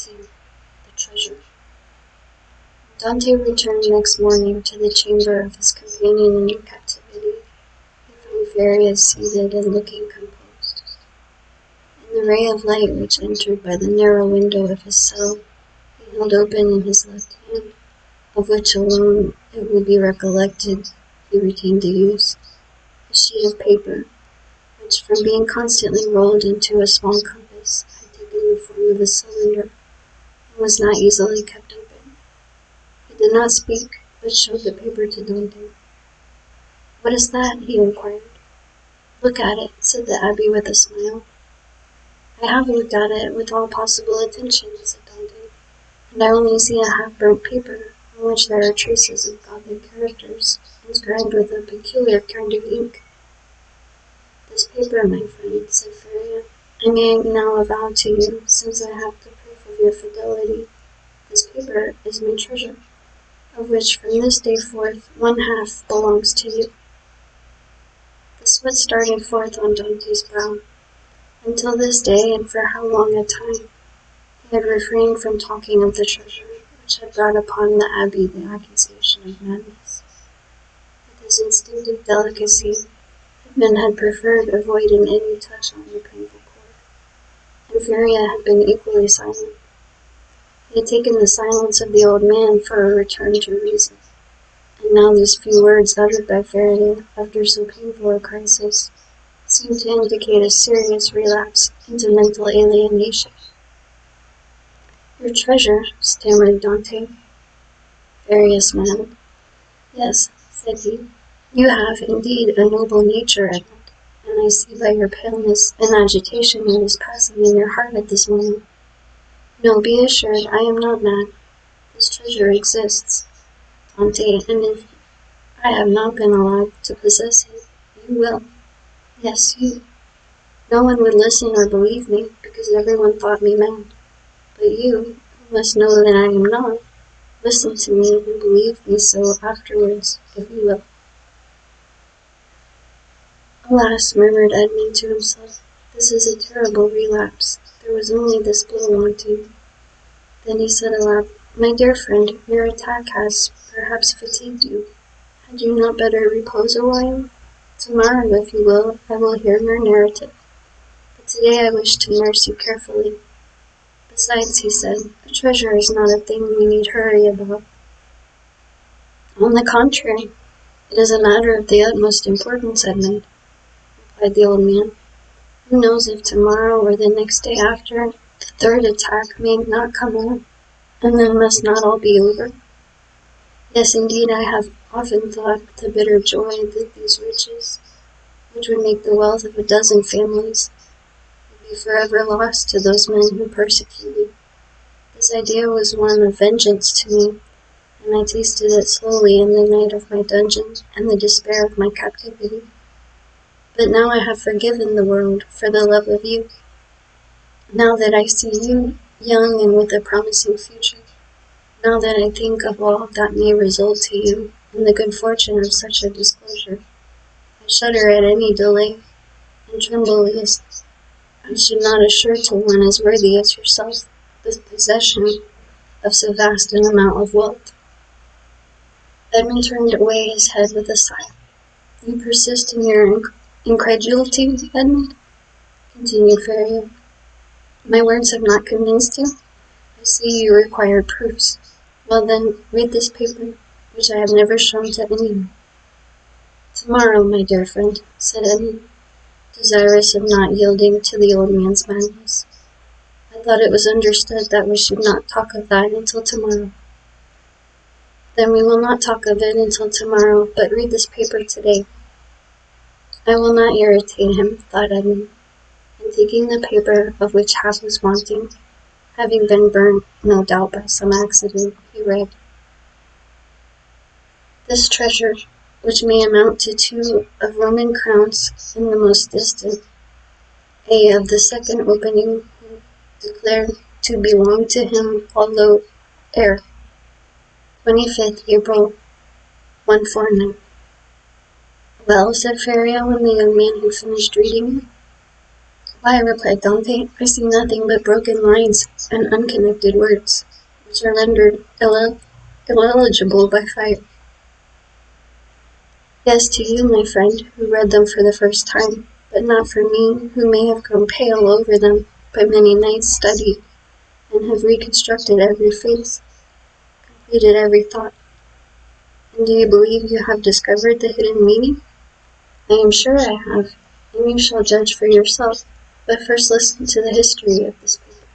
18. The treasure. Dante returned next morning to the chamber of his companion in captivity. He found Varius seated and looking composed. In the ray of light which entered by the narrow window of his cell, he held open in his left hand, of which alone it will be recollected he retained the use, a sheet of paper, which from being constantly rolled into a small compass had taken the form of a cylinder, and was not easily kept open. He did not speak, but showed the paper to Dante. "What is that?" he inquired. "Look at it," said the abbé with a smile. "I have looked at it with all possible attention," said Dante, "and I only see a half-burnt paper, on which there are traces of Gothic characters, inscribed with a peculiar kind of ink." "This paper, my friend," said Faria, "I may now avow to you, since I have the proof of your fidelity. This paper is my treasure, of which from this day forth 1/2 belongs to you." The sweat started forth on Dante's brow. Until this day, and for how long a time, he had refrained from talking of the treasure, which had brought upon the abbé the accusation of madness. With his instinctive delicacy, Edmund had preferred avoiding any touch on the painful chord, and Faria had been equally silent. He had taken the silence of the old man for a return to reason, and now these few words uttered by Faria after so painful a crisis seemed to indicate a serious relapse into mental alienation. "Your treasure," stammered Dante. Faria smiled. "Yes," said he, "you have indeed a noble nature, Edmund, and I see by your paleness and agitation what is passing in your heart at this moment. No, be assured, I am not mad. This treasure exists, Dante, and if I have not been allowed to possess it, you will. Yes, you. No one would listen or believe me, because everyone thought me mad. But you, who must know that I am not, listen to me and believe me so afterwards, if you will." "Alas," murmured Edmund to himself, "this is a terrible relapse. There was only this blow wanting." Then he said aloud, "My dear friend, your attack has, perhaps, fatigued you. Had you not better repose a while? Tomorrow, if you will, I will hear your narrative. But today I wish to nurse you carefully. Besides," he said, "a treasure is not a thing we need hurry about." "On the contrary, it is a matter of the utmost importance, Edmund," replied the old man. "Who knows if tomorrow or the next day after, the third attack may not come on, and then must not all be over? Yes, indeed, I have often thought the bitter joy that these riches, which would make the wealth of a dozen families, would be forever lost to those men who persecute me. This idea was one of vengeance to me, and I tasted it slowly in the night of my dungeon and the despair of my captivity. But now I have forgiven the world for the love of you. Now that I see you, young and with a promising future, now that I think of all that may result to you in the good fortune of such a disclosure, I shudder at any delay, and tremble lest I should not assure to one as worthy as yourself the possession of so vast an amount of wealth." Edmund turned away his head with a sigh. "You persist in your incredulity, Edmund?" continued Faria. "My words have not convinced you? I see you require proofs. Well then, read this paper, which I have never shown to anyone." "Tomorrow, my dear friend," said Edmund, desirous of not yielding to the old man's madness. "I thought it was understood that we should not talk of that until tomorrow." "Then we will not talk of it until tomorrow, but read this paper today." "I will not irritate him," thought Edmund, and taking the paper, of which half was wanting, having been burnt, no doubt, by some accident, he read, "This treasure, which may amount to 2 of Roman crowns in the most distant, A of the second opening, declared to belong to him, although heir, 25th April, 149. "Well," said Faria, when the young man had finished reading it. Why, replied Dante, I see nothing but broken lines and unconnected words, which are rendered illegible by fire. Yes, to you, my friend, who read them for the first time, but not for me, who may have grown pale over them by many nights' study, and have reconstructed every face, completed every thought. And do you believe you have discovered the hidden meaning? I am sure I have, and you shall judge for yourself, but first listen to the history of this paper.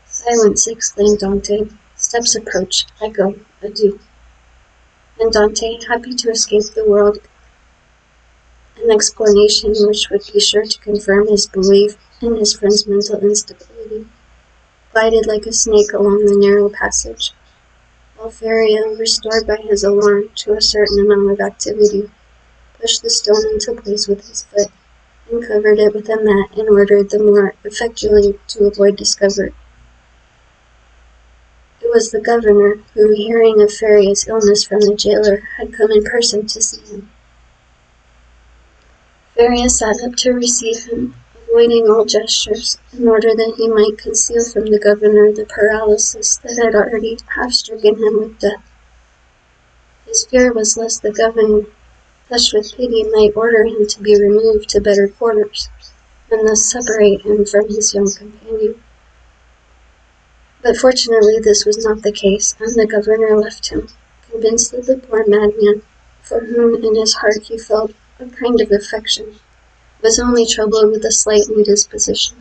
Silence, exclaimed Dante. Steps approach. I go. Adieu. And Dante, happy to escape the world, an explanation which would be sure to confirm his belief in his friend's mental instability, glided like a snake along the narrow passage, while Feria, restored by his alarm to a certain amount of activity, pushed the stone into place with his foot, and covered it with a mat in order the more effectually to avoid discovery. It was the governor, who, hearing of Feria's illness from the jailer, had come in person to see him. Feria sat up to receive him, avoiding all gestures, in order that he might conceal from the governor the paralysis that had already half-stricken him with death. His fear was lest the governor, touched with pity, might order him to be removed to better quarters, and thus separate him from his young companion. But fortunately this was not the case, and the governor left him, convinced that the poor madman, for whom in his heart he felt a kind of affection, was only troubled with a slight indisposition.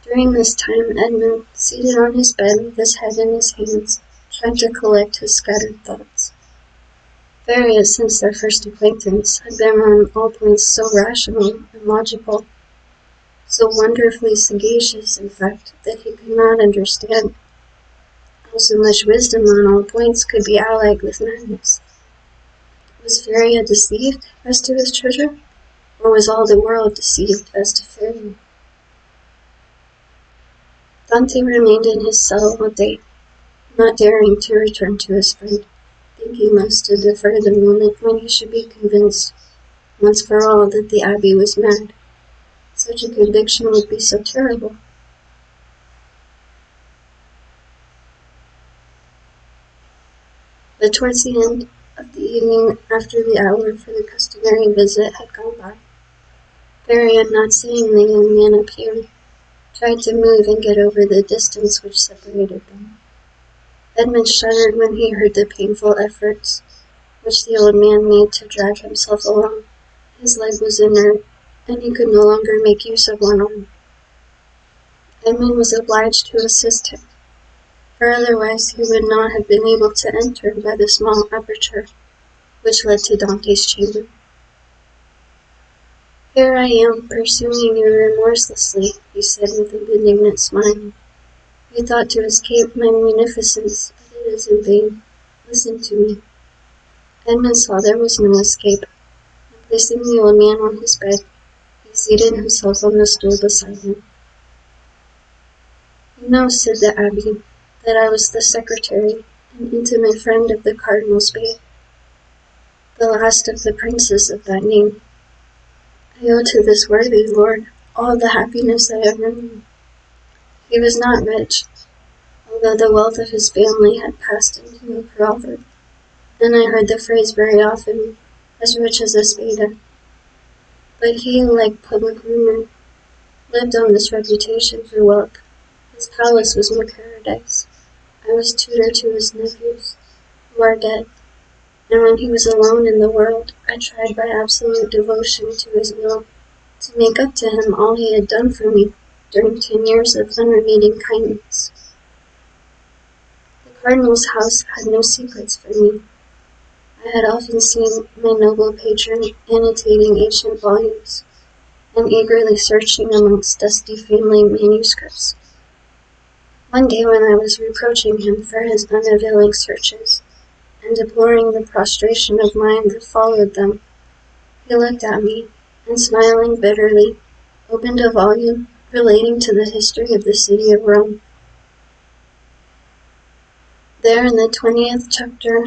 During this time Edmund, seated on his bed with his head in his hands, tried to collect his scattered thoughts. Feria, since their first acquaintance, had been on all points so rational and logical, so wonderfully sagacious, in fact, that he could not understand how so much wisdom on all points could be allied with madness. Was Feria deceived as to his treasure, or was all the world deceived as to Feria? Dante remained in his cell all day, not daring to return to his friend, thinking thus to defer the moment when he should be convinced, once for all, that the abbé was mad. Such a conviction would be so terrible. But towards the end of the evening, after the hour for the customary visit had gone by, Feria, not seeing the young man appear, tried to move and get over the distance which separated them. Edmund shuddered when he heard the painful efforts which the old man made to drag himself along. His leg was inert, and he could no longer make use of one arm. Edmund was obliged to assist him, for otherwise he would not have been able to enter by the small aperture which led to Dante's chamber. Here I am, pursuing you remorselessly, he said with a benignant smile. You thought to escape my munificence, but it is in vain. Listen to me. Edmund saw there was no escape, and placing the old man on his bed, he seated himself on the stool beside him. You know, said the abbé, that I was the secretary and intimate friend of the Cardinal's babe, the last of the princes of that name. I owe to this worthy lord all the happiness I ever knew. He was not rich, although the wealth of his family had passed into a proverb, and I heard the phrase very often, as rich as a spada. But he, like public rumor, lived on this reputation for wealth. His palace was my paradise. I was tutor to his nephews, who are dead, and when he was alone in the world, I tried by absolute devotion to his will to make up to him all he had done for me during 10 years of unremitting kindness. The Cardinal's house had no secrets for me. I had often seen my noble patron annotating ancient volumes and eagerly searching amongst dusty family manuscripts. One day when I was reproaching him for his unavailing searches, and deploring the prostration of mind that followed them, he looked at me, and smiling bitterly, opened a volume relating to the history of the city of Rome. There in the 20th chapter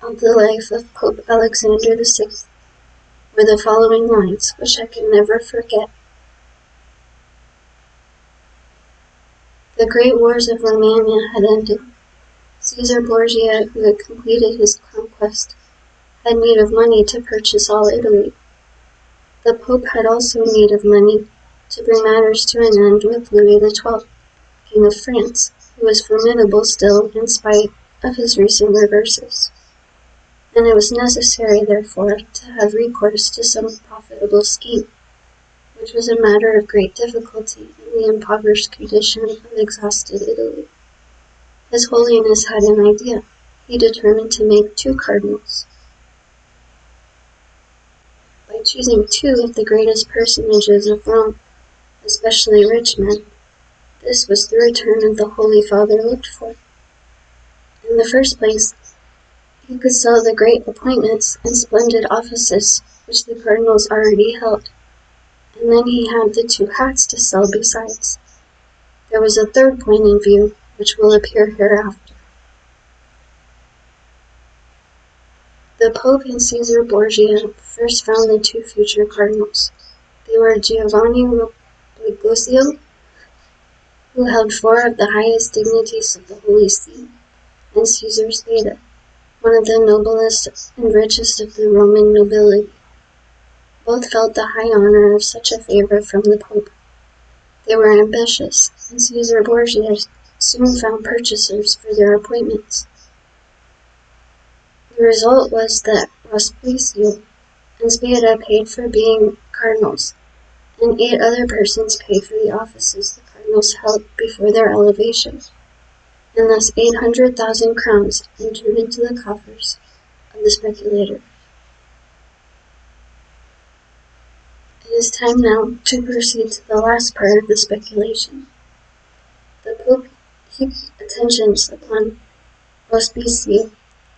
of the life of Pope Alexandre VI, were the following lines, which I can never forget. The great wars of Romania had ended. Caesar Borgia, who had completed his conquest, had need of money to purchase all Italy. The Pope had also need of money to bring matters to an end with Louis XII, King of France, who was formidable still in spite of his recent reverses. And it was necessary, therefore, to have recourse to some profitable scheme, which was a matter of great difficulty in the impoverished condition of exhausted Italy. His Holiness had an idea. He determined to make 2 cardinals. By choosing 2 of the greatest personages of Rome, especially rich men, this was the return of the Holy Father looked for. In the first place, he could sell the great appointments and splendid offices which the cardinals already held, and then he had the 2 hats to sell besides. There was a third point in view, which will appear hereafter. The Pope and Caesar Borgia first found the 2 future cardinals. They were Giovanni Robliglioso, who held 4 of the highest dignities of the Holy See, and Caesar Spada, one of the noblest and richest of the Roman nobility. Both felt the high honor of such a favor from the Pope. They were ambitious, and Caesar Borgia soon found purchasers for their appointments. The result was that Rospiglio and Spada paid for being cardinals, and 8 other persons paid for the offices the cardinals held before their elevation, and thus 800,000 crowns entered into the coffers of the speculator. It is time now to proceed to the last part of the speculation. The Pope heaped attentions upon Rospiglio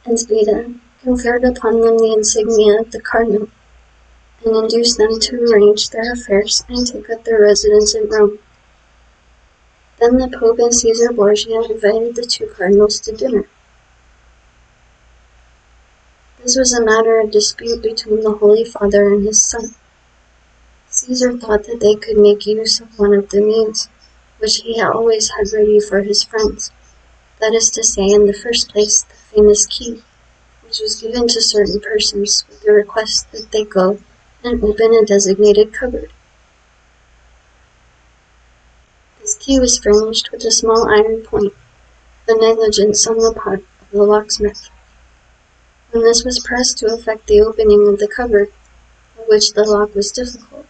and Spada, conferred upon them the insignia of the cardinal, and induced them to arrange their affairs and take up their residence in Rome. Then the Pope and Caesar Borgia invited the 2 cardinals to dinner. This was a matter of dispute between the Holy Father and his son. Caesar thought that they could make use of one of the means which he always had ready for his friends, that is to say, in the first place, the famous key, which was given to certain persons with the request that they go and open a designated cupboard. This key was furnished with a small iron point, the negligence on the part of the locksmith. When this was pressed to effect the opening of the cupboard, of which the lock was difficult,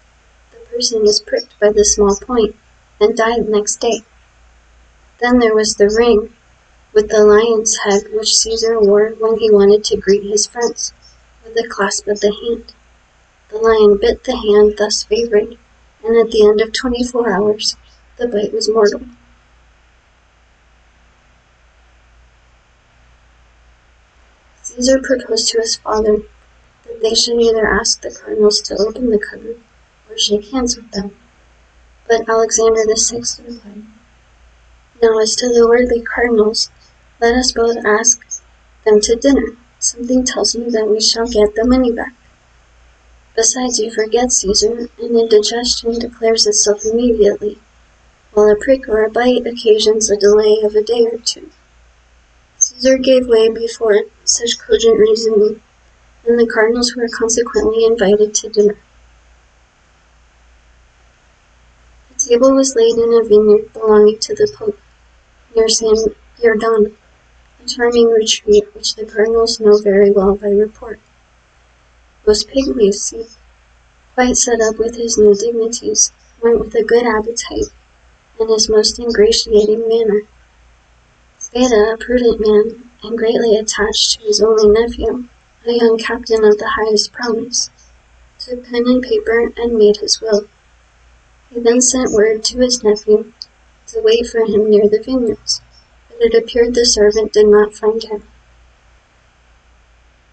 the person was pricked by the small point, and died next day. Then there was the ring, with the lion's head which Caesar wore when he wanted to greet his friends, with the clasp of the hand. The lion bit the hand thus favored, and at the end of 24 hours, the bite was mortal. Caesar proposed to his father that they should either ask the cardinals to open the cupboard or shake hands with them. But Alexander VI replied, "Now as to the worthy cardinals, let us both ask them to dinner. Something tells me that we shall get the money back. Besides, you forget, Caesar, and indigestion declares itself immediately, while a prick or a bite occasions a delay of a day or 2. Caesar gave way before such cogent reasoning, and the cardinals were consequently invited to dinner. The table was laid in a vineyard belonging to the Pope, near San Giordano, a charming retreat which the cardinals know very well by report. Most Puglisi, quite set up with his new dignities, went with a good appetite and his most ingratiating manner. Spada, a prudent man, and greatly attached to his only nephew, a young captain of the highest promise, took pen and paper and made his will. He then sent word to his nephew to wait for him near the vineyards, but it appeared the servant did not find him.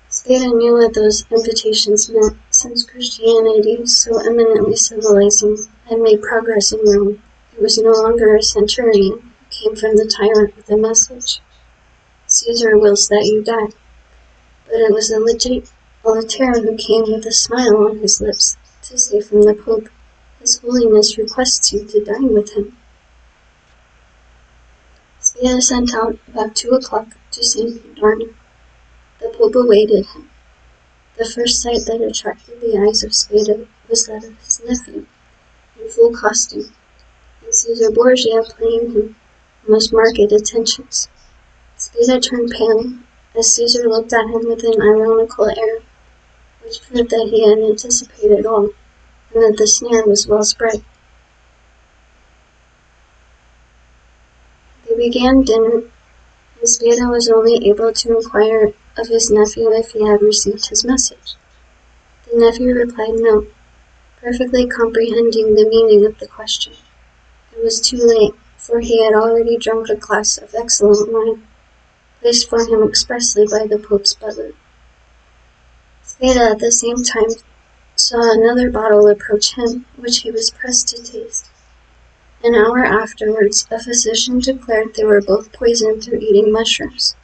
Spada knew what those invitations meant, since Christianity, so eminently civilizing, had made progress in Rome. It was no longer a centurion who came from the tyrant with a message, "Caesar wills that you die," but it was a Voltaire, who came with a smile on his lips to say from the Pope, "His Holiness requests you to dine with him." Spada sent out about 2 o'clock to St. Bernard. The Pope awaited him. The first sight that attracted the eyes of Spada was that of his nephew, in full costume, and Caesar Borgia paying him most marked attentions. Spada turned pale as Caesar looked at him with an ironical air, which proved that he had anticipated all, and that the snare was well spread. They began dinner, and Spada was only able to inquire of his nephew if he had received his message. The nephew replied no, perfectly comprehending the meaning of the question. It was too late, for he had already drunk a glass of excellent wine, placed for him expressly by the Pope's butler. Spada at the same time saw another bottle approach him, which he was pressed to taste. An hour afterwards, a physician declared they were both poisoned through eating mushrooms.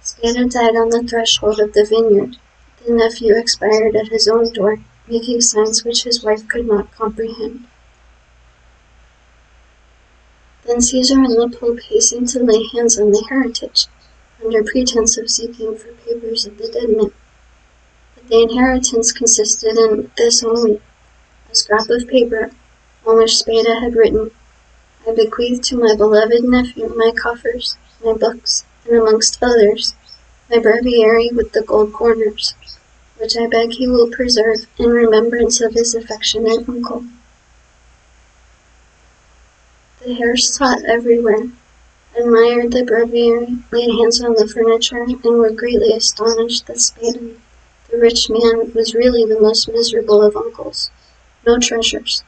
Spada died on the threshold of the vineyard. The nephew expired at his own door, making signs which his wife could not comprehend. Then Caesar and the Pope hastened to lay hands on the heritage, under pretense of seeking for papers of the dead man. But the inheritance consisted in this only: a scrap of paper, on which Spada had written, "I bequeath to my beloved nephew my coffers, my books, and amongst others, my breviary with the gold corners, which I beg he will preserve in remembrance of his affectionate uncle." The heirs sought everywhere, admired the breviary, laid hands on the furniture, and were greatly astonished that Spada, the rich man, was really the most miserable of uncles. No treasures,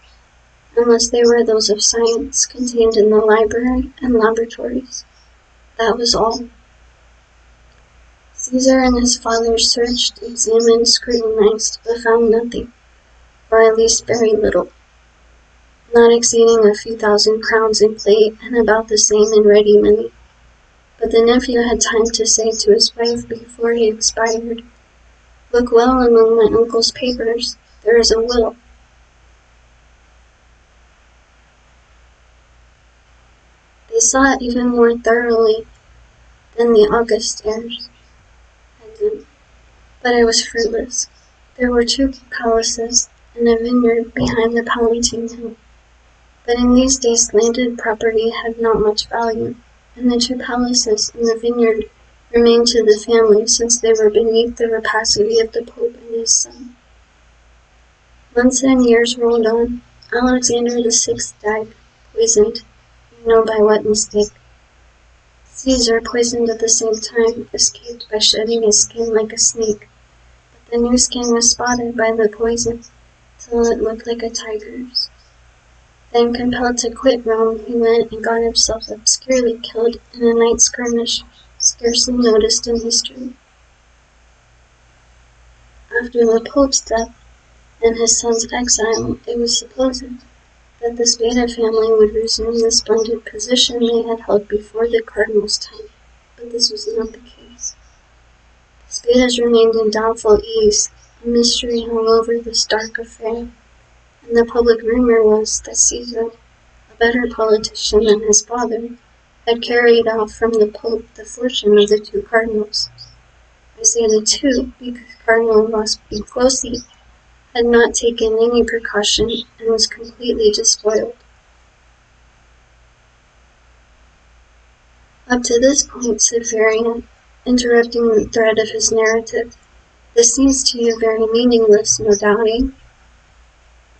unless they were those of science, contained in the library and laboratories. That was all. Caesar and his father searched, examined, scrutinized, but found nothing, or at least very little, not exceeding a few thousand crowns in plate and about the same in ready money. But the nephew had time to say to his wife before he expired, "Look well among my uncle's papers, there is a will." They sought even more thoroughly than the august heirs had done, but it was fruitless. There were 2 palaces and a vineyard behind the Palatine Hill, but in these days landed property had not much value, and the 2 palaces and the vineyard remained to the family since they were beneath the rapacity of the Pope and his son. Months and years rolled on. Alexander VI died, poisoned, you know by what mistake. Caesar, poisoned at the same time, escaped by shedding his skin like a snake, but the new skin was spotted by the poison till it looked like a tiger's. Then, compelled to quit Rome, he went and got himself obscurely killed in a night skirmish, scarcely noticed in history. After the Pope's death and his son's exile, it was supposed that the Spada family would resume the splendid position they had held before the cardinal's time, but this was not the case. The Spadas remained in doubtful ease, a mystery hung over this dark affair, and the public rumor was that Caesar, a better politician than his father, had carried off from the Pope the fortune of the 2 cardinals. I say the 2 because Cardinal Rospigliosi had not taken any precaution and was completely despoiled. Up to this point, said Varian, interrupting the thread of his narrative, this seems to you very meaningless, no doubting?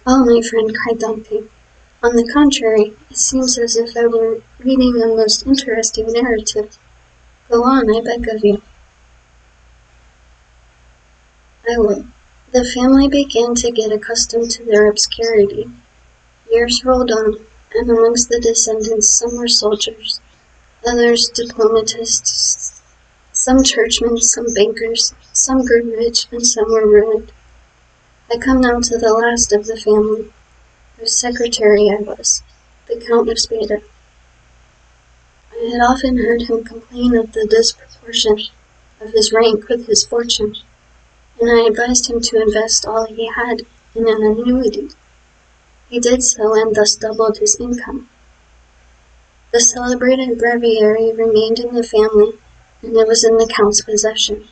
Oh, my friend, cried Dante. On the contrary, it seems as if I were reading a most interesting narrative. Go on, I beg of you. I will. The family began to get accustomed to their obscurity. Years rolled on, and amongst the descendants some were soldiers, others diplomatists, some churchmen, some bankers, some grew rich, and some were ruined. I come now to the last of the family, whose secretary I was, the Count of Spada. I had often heard him complain of the disproportion of his rank with his fortune, and I advised him to invest all he had in an annuity. He did so and thus doubled his income. The celebrated breviary remained in the family, and it was in the Count's possession.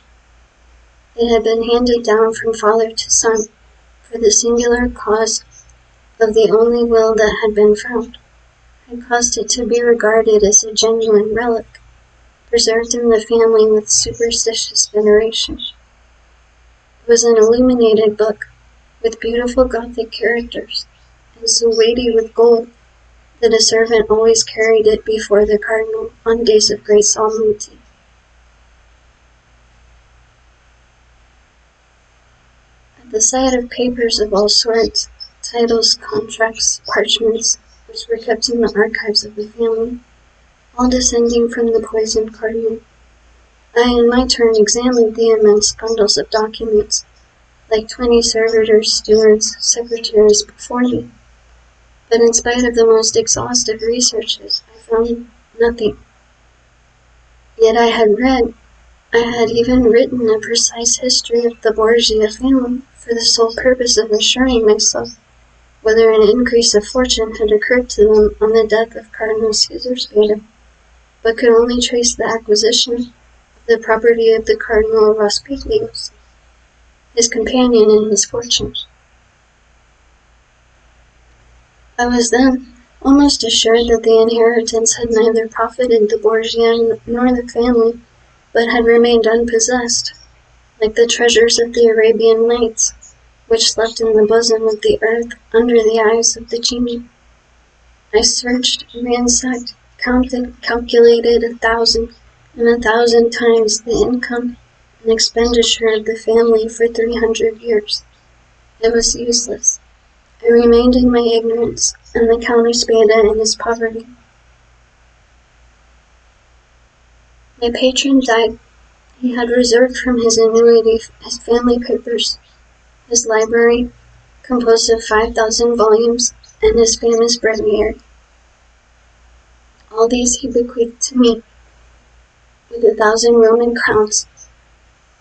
It had been handed down from father to son for the singular cause of the only will that had been found, had caused it to be regarded as a genuine relic, preserved in the family with superstitious veneration. It was an illuminated book, with beautiful Gothic characters, and so weighty with gold that a servant always carried it before the cardinal on days of great solemnity. At the sight of papers of all sorts, titles, contracts, parchments, which were kept in the archives of the family, all descending from the poisoned cardinal, I in my turn examined the immense bundles of documents, like 20 servitors, stewards, secretaries before me. But in spite of the most exhaustive researches, I found nothing. Yet I had even written a precise history of the Borgia family for the sole purpose of assuring myself whether an increase of fortune had occurred to them on the death of Cardinal Caesar Spada, but could only trace the acquisition of the property of the Cardinal Rospiglios, his companion in misfortune. I was then almost assured that the inheritance had neither profited the Borgia nor the family, but had remained unpossessed, like the treasures of the Arabian Nights, which slept in the bosom of the earth under the eyes of the genii. I searched, ransacked, counted, calculated 1,000 and 1,000 times the income and expenditure of the family for 300 years. It was useless. I remained in my ignorance, and the Count of Spada in his poverty. My patron died. He had reserved from his annuity his family papers, his library, composed of 5,000 volumes, and his famous breviary. All these he bequeathed to me, with 1,000 Roman crowns,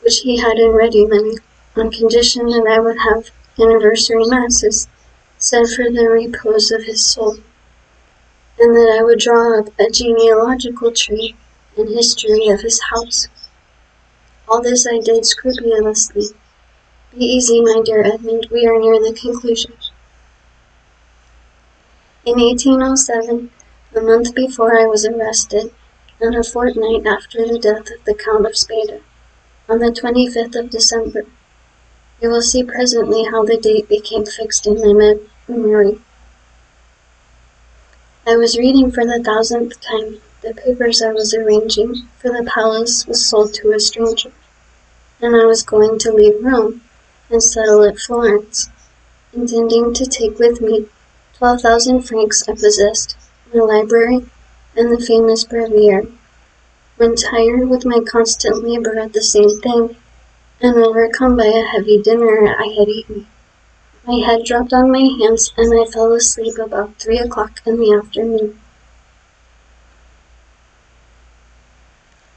which he had in ready money, on condition that I would have anniversary masses said for the repose of his soul, and that I would draw up a genealogical tree and history of his house. All this I did scrupulously. Be easy, my dear Edmund, we are near the conclusion. In 1807, a month before I was arrested, and a fortnight after the death of the Count of Spada, on the 25th of December, you will see presently how the date became fixed in my memory. I was reading for the 1,000th time the papers I was arranging, for the palace was sold to a stranger, and I was going to leave Rome and settle at Florence, intending to take with me 12,000 francs I possessed, my library, and the famous breviary, when tired with my constant labor at the same thing, and overcome by a heavy dinner I had eaten, my head dropped on my hands, and I fell asleep about 3 o'clock in the afternoon.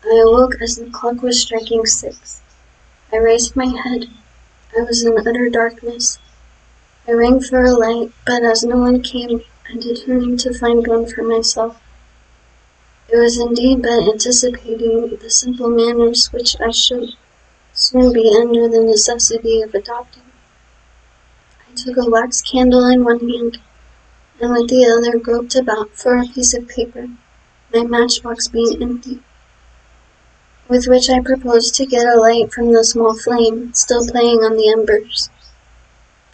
I awoke as the clock was striking 6. I raised my head. I was in utter darkness. I rang for a light, but as no one came, I determined to find one for myself. It was indeed but anticipating the simple manners which I should soon be under the necessity of adopting. I took a wax candle in one hand, and with the other groped about for a piece of paper, my matchbox being empty, with which I proposed to get a light from the small flame still playing on the embers.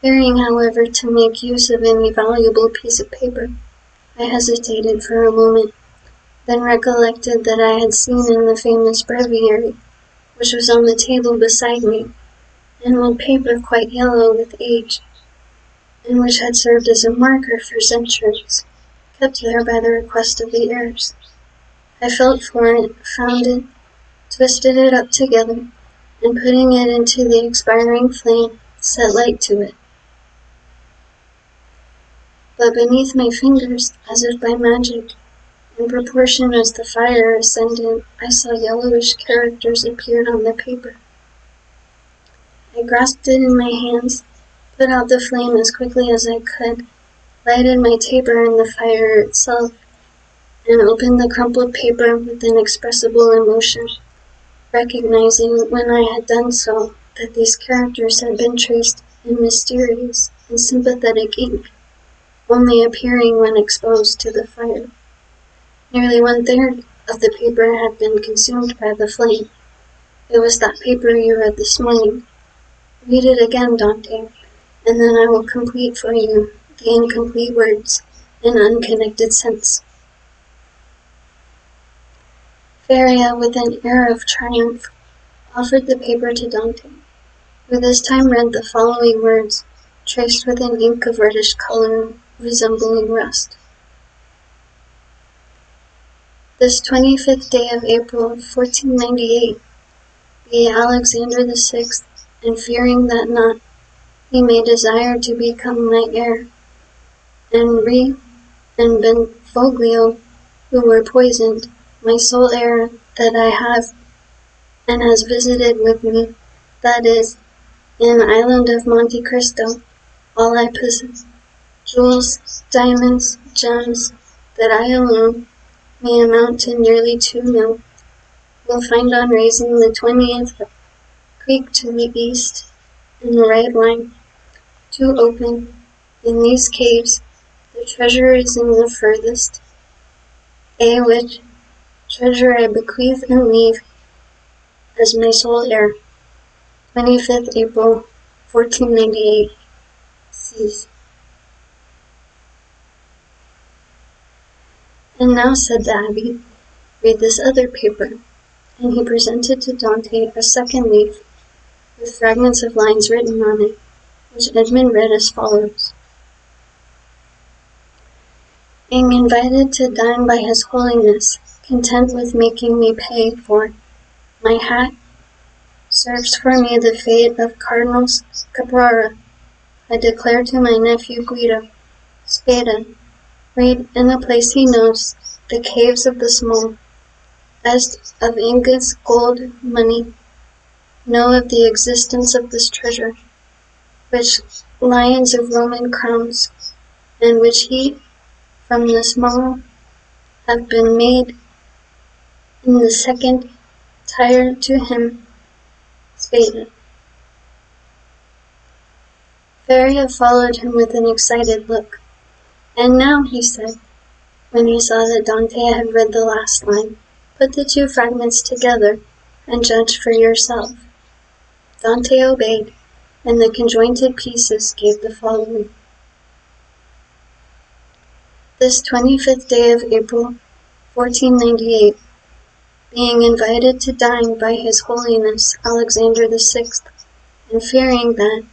Fearing, however, to make use of any valuable piece of paper, I hesitated for a moment, then recollected that I had seen in the famous breviary, which was on the table beside me, an old paper quite yellow with age, and which had served as a marker for centuries, kept there by the request of the heirs. I felt for it, found it, twisted it up together, and putting it into the expiring flame, set light to it. But beneath my fingers, as if by magic, in proportion as the fire ascended, I saw yellowish characters appeared on the paper. I grasped it in my hands, put out the flame as quickly as I could, lighted my taper in the fire itself, and opened the crumpled paper with inexpressible emotion, recognizing when I had done so that these characters had been traced in mysterious and sympathetic ink, only appearing when exposed to the fire. Nearly 1/3 of the paper had been consumed by the flame. It was that paper you read this morning. Read it again, Dante, and then I will complete for you the incomplete words in unconnected sense. Feria, with an air of triumph, offered the paper to Dante, who this time read the following words, traced with an ink of reddish color resembling rust. This 25th day of April, 1498, be Alexander VI, and fearing that not he may desire to become my heir, and Benfoglio, who were poisoned, my sole heir that I have and has visited with me, that is, in island of Monte Cristo, all I possess, jewels, diamonds, gems, that I alone may amount to nearly 2 mil, will find on raising the 20th creek to the east in the right line, to open. In these caves, the treasure is in the furthest, which treasure I bequeath and leave as my sole heir. 25th April, 1498. Cease. And now, said the abbé, read this other paper, and he presented to Dante a second leaf, with fragments of lines written on it, which Edmund read as follows. Being invited to dine by His Holiness, content with making me pay for my hat, serves for me the fate of Cardinal Caprara. I declare to my nephew Guido, Spada, read in a place he knows, the caves of the small, as of ingots, gold, money, know of the existence of this treasure, which lions of Roman crowns, and which he, from the small, have been made in the second tire to him, Spada. Feria followed him with an excited look. And now, he said, when he saw that Dante had read the last line, put the 2 fragments together and judge for yourself. Dante obeyed, and the conjointed pieces gave the following. This 25th day of April, 1498, being invited to dine by His Holiness Alexander VI, and fearing that,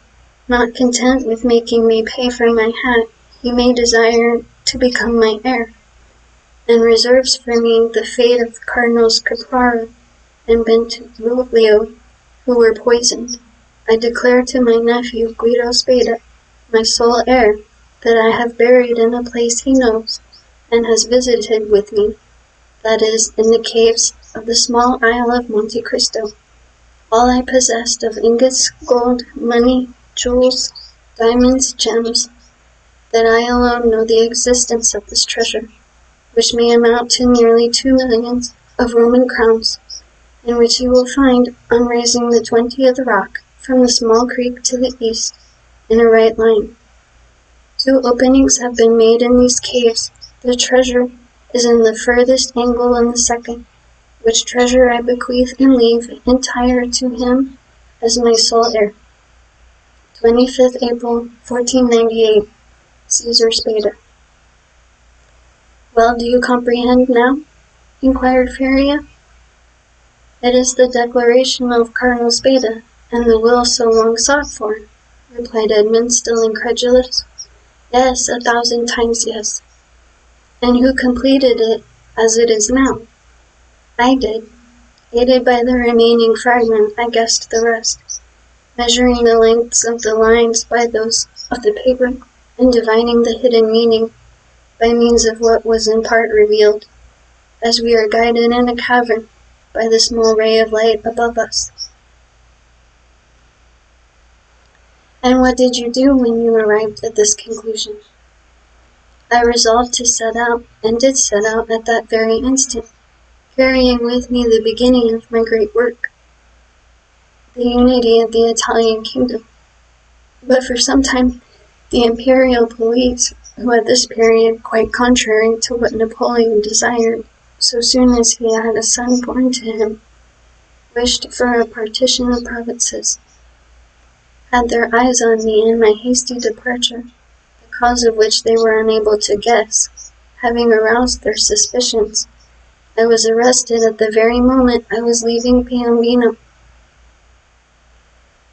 not content with making me pay for my hat, he may desire to become my heir, and reserves for me the fate of Cardinals Caprara and Benfoglio, who were poisoned, I declare to my nephew Guido Spada, my sole heir, that I have buried in a place he knows, and has visited with me, that is, in the caves of the small isle of Monte Cristo, all I possessed of ingots, gold, money, jewels, diamonds, gems, that I alone know the existence of this treasure, which may amount to nearly 2 millions of Roman crowns, and which you will find on raising the 20th rock from the small creek to the east, in a right line. 2 openings have been made in these caves. The treasure is in the furthest angle in the second, which treasure I bequeath and leave entire to him as my sole heir. 25th April, 1498, Caesar Spada. Well, do you comprehend now? Inquired Feria. It is the declaration of Cardinal Spada, and the will so long sought for, replied Edmund, still incredulous. Yes, 1,000 times yes. And who completed it as it is now? I did. Aided by the remaining fragment, I guessed the rest, measuring the lengths of the lines by those of the paper, and divining the hidden meaning by means of what was in part revealed, as we are guided in a cavern by the small ray of light above us. And what did you do when you arrived at this conclusion? I resolved to set out, and did set out at that very instant, carrying with me the beginning of my great work, the unity of the Italian kingdom. But for some time, the imperial police, who at this period, quite contrary to what Napoleon desired, so soon as he had a son born to him, wished for a partition of provinces, had their eyes on me and my hasty departure, the cause of which they were unable to guess. Having aroused their suspicions, I was arrested at the very moment I was leaving Piombino.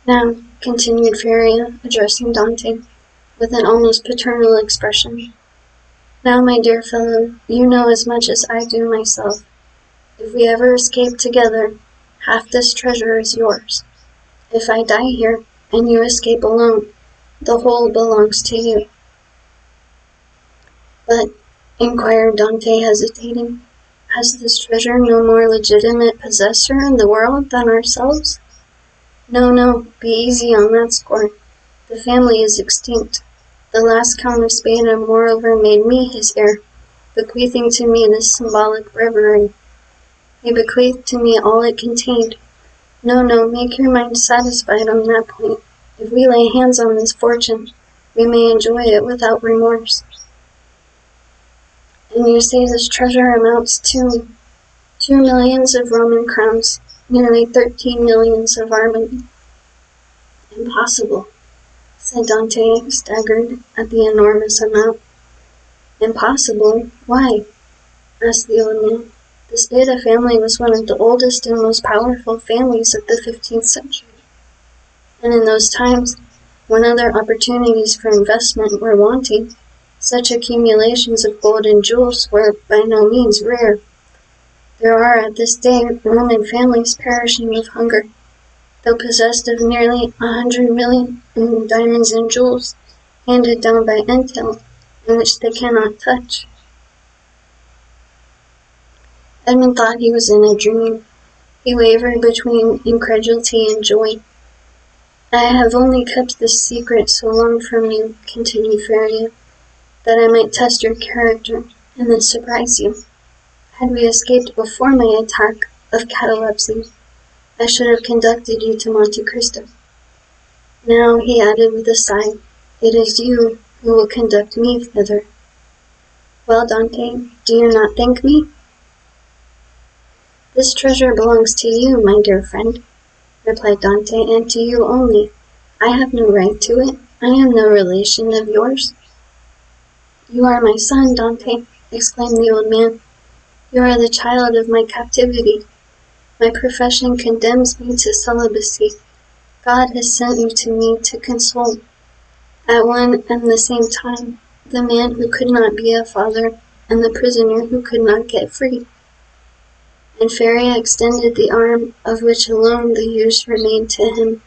Now, continued Feria, addressing Dante, with an almost paternal expression, now, my dear fellow, you know as much as I do myself. If we ever escape together, half this treasure is yours. If I die here, and you escape alone, the whole belongs to you. But, inquired Dante, hesitating, has this treasure no more legitimate possessor in the world than ourselves? No, be easy on that score. The family is extinct. The last Count of Spain moreover made me his heir, bequeathing to me this symbolic breviary. He bequeathed to me all it contained. No, make your mind satisfied on that point. If we lay hands on this fortune, we may enjoy it without remorse. And you say this treasure amounts to 2 millions of Roman crowns, nearly 13 millions of our money. Impossible, said Dante, staggered at the enormous amount. Impossible? Why? Asked the old man. The Spada family was one of the oldest and most powerful families of the 15th century. And in those times, when other opportunities for investment were wanting, such accumulations of gold and jewels were by no means rare. There are at this day Roman families perishing of hunger, though possessed of nearly 100 million in diamonds and jewels, handed down by entail, and which they cannot touch. Edmund thought he was in a dream. He wavered between incredulity and joy. I have only kept this secret so long from you, continued Feria, that I might test your character and then surprise you. Had we escaped before my attack of catalepsy, I should have conducted you to Monte Cristo. Now, he added with a sigh, it is you who will conduct me thither. Well, Dante, do you not thank me? This treasure belongs to you, my dear friend, replied Dante, and to you only. I have no right to it. I am no relation of yours. You are my son, Dante, exclaimed the old man. You are the child of my captivity. My profession condemns me to celibacy. God has sent you to me to console, at one and the same time, the man who could not be a father and the prisoner who could not get free. And Feria extended the arm, of which alone the use remained to him,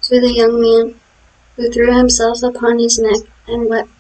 to the young man, who threw himself upon his neck and wept.